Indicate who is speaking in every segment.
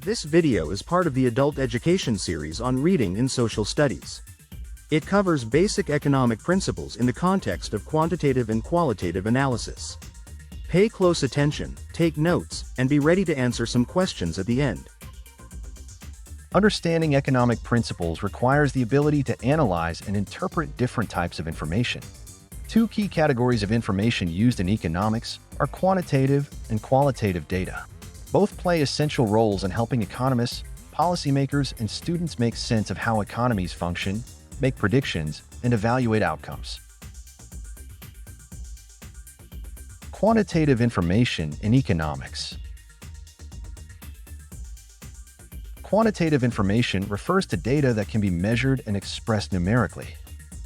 Speaker 1: This video is part of the Adult Education series on reading in social studies. It covers basic economic principles in the context of quantitative and qualitative analysis. Pay close attention, take notes, and be ready to answer some questions at the end.
Speaker 2: Understanding economic principles requires the ability to analyze and interpret different types of information. Two key categories of information used in economics are quantitative and qualitative data. Both play essential roles in helping economists, policymakers, and students make sense of how economies function, make predictions, and evaluate outcomes. Quantitative information in economics. Quantitative information refers to data that can be measured and expressed numerically.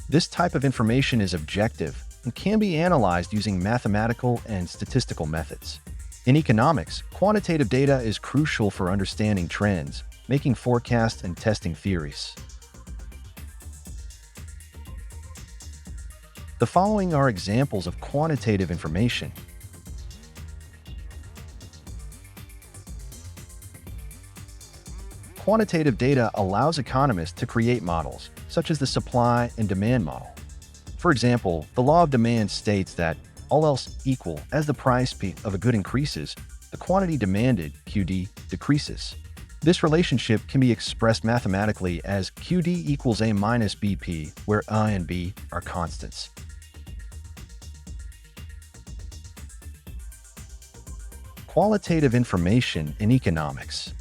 Speaker 2: This type of information is objective and can be analyzed using mathematical and statistical methods. In economics, quantitative data is crucial for understanding trends, making forecasts, and testing theories. The following are examples of quantitative information. Quantitative data allows economists to create models, such as the supply and demand model. For example, the law of demand states that, all else equal, as the price of a good increases, the quantity demanded, QD, decreases. This relationship can be expressed mathematically as QD equals A minus BP, where A and B are constants. Qualitative information in economics.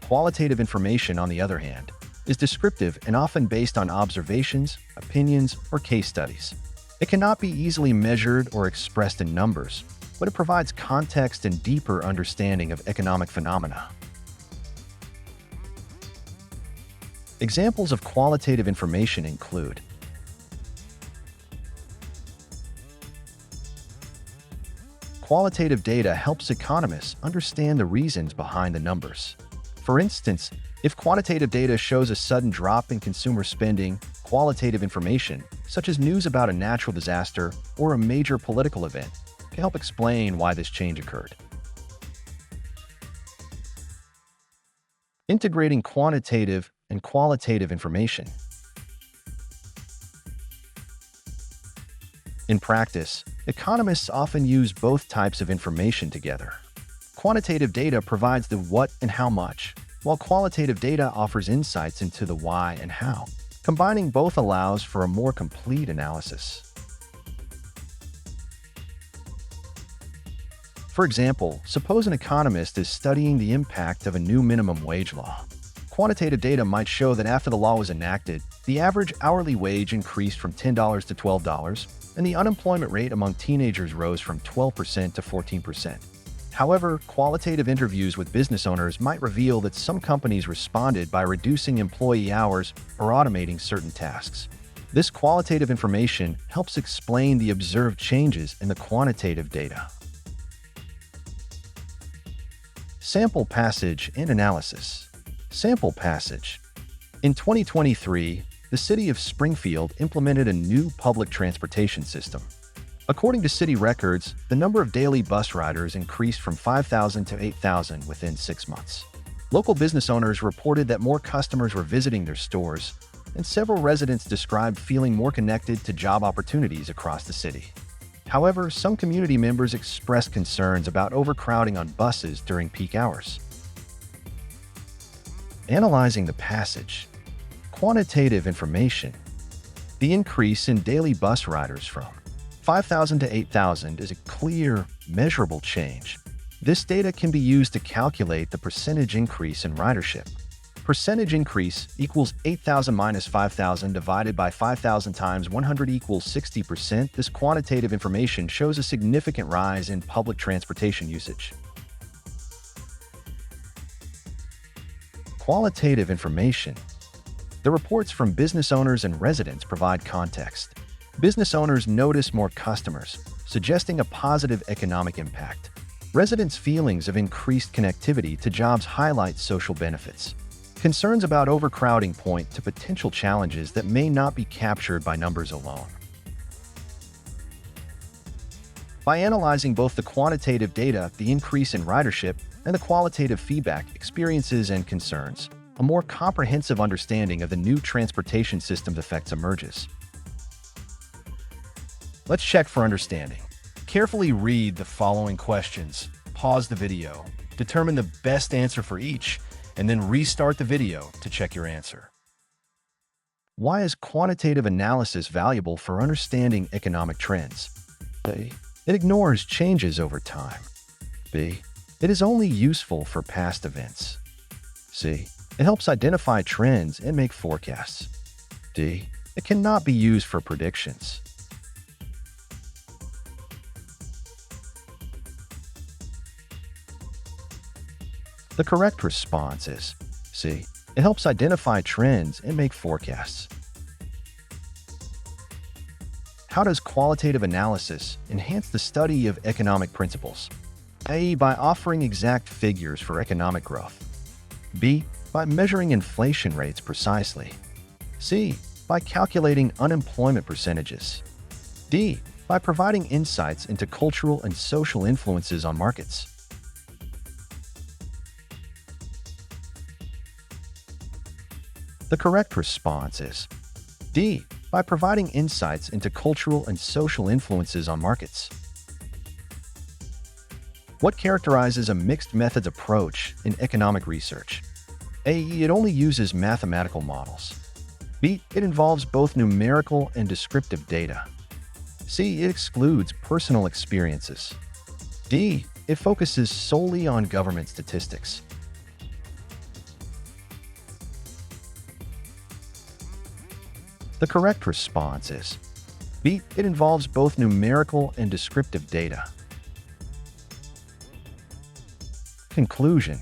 Speaker 2: Qualitative information, on the other hand, is descriptive and often based on observations, opinions, or case studies. It cannot be easily measured or expressed in numbers, but it provides context and deeper understanding of economic phenomena. Examples of qualitative information include qualitative data helps economists understand the reasons behind the numbers. For instance, if quantitative data shows a sudden drop in consumer spending, qualitative information, such as news about a natural disaster or a major political event, can help explain why this change occurred. Integrating quantitative and qualitative information. In practice, economists often use both types of information together. Quantitative data provides the what and how much, while qualitative data offers insights into the why and how. Combining both allows for a more complete analysis. For example, suppose an economist is studying the impact of a new minimum wage law. Quantitative data might show that after the law was enacted, the average hourly wage increased from $10 to $12, and the unemployment rate among teenagers rose from 12% to 14%. However, qualitative interviews with business owners might reveal that some companies responded by reducing employee hours or automating certain tasks. This qualitative information helps explain the observed changes in the quantitative data. Sample passage and analysis. Sample passage. In 2023, the city of Springfield implemented a new public transportation system. According to city records, the number of daily bus riders increased from 5,000 to 8,000 within 6 months. Local business owners reported that more customers were visiting their stores, and several residents described feeling more connected to job opportunities across the city. However, some community members expressed concerns about overcrowding on buses during peak hours. Analyzing the passage. Quantitative information. The increase in daily bus riders from 5,000 to 8,000 is a clear, measurable change. This data can be used to calculate the percentage increase in ridership. Percentage increase equals 8,000 minus 5,000 divided by 5,000 times 100 equals 60%. This quantitative information shows a significant rise in public transportation usage. Qualitative information. The reports from business owners and residents provide context. Business owners notice more customers, suggesting a positive economic impact. Residents' feelings of increased connectivity to jobs highlight social benefits. Concerns about overcrowding point to potential challenges that may not be captured by numbers alone. By analyzing both the quantitative data, the increase in ridership, and the qualitative feedback, experiences, and concerns, a more comprehensive understanding of the new transportation system's effects emerges. Let's check for understanding. Carefully read the following questions, pause the video, determine the best answer for each, and then restart the video to check your answer. Why is quantitative analysis valuable for understanding economic trends? A. It ignores changes over time. B. It is only useful for past events. C. It helps identify trends and make forecasts. D. It cannot be used for predictions. The correct response is C. It helps identify trends and make forecasts. How does qualitative analysis enhance the study of economic principles? A. By offering exact figures for economic growth. B. By measuring inflation rates precisely. C. By calculating unemployment percentages. D. By providing insights into cultural and social influences on markets. The correct response is D. By providing insights into cultural and social influences on markets. What characterizes a mixed methods approach in economic research? A. It only uses mathematical models. B. It involves both numerical and descriptive data. C. It excludes personal experiences. D. It focuses solely on government statistics. The correct response is B. It involves both numerical and descriptive data. Conclusion.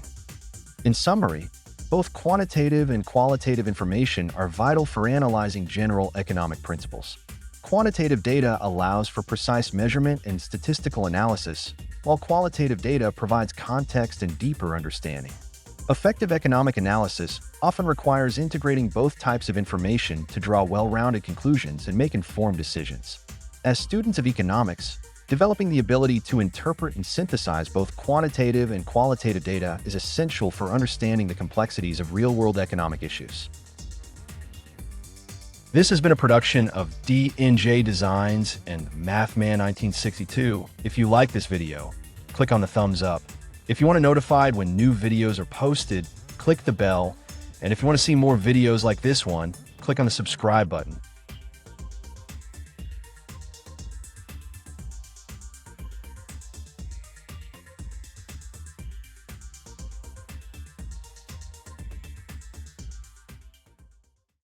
Speaker 2: In summary, both quantitative and qualitative information are vital for analyzing general economic principles. Quantitative data allows for precise measurement and statistical analysis, while qualitative data provides context and deeper understanding. Effective economic analysis often requires integrating both types of information to draw well-rounded conclusions and make informed decisions. As students of economics, developing the ability to interpret and synthesize both quantitative and qualitative data is essential for understanding the complexities of real-world economic issues. This has been a production of D&J Designs and MathMan 1962. If you like this video, click on the thumbs up. If you want to be notified when new videos are posted, click the bell. And if you want to see more videos like this one, click on the subscribe button.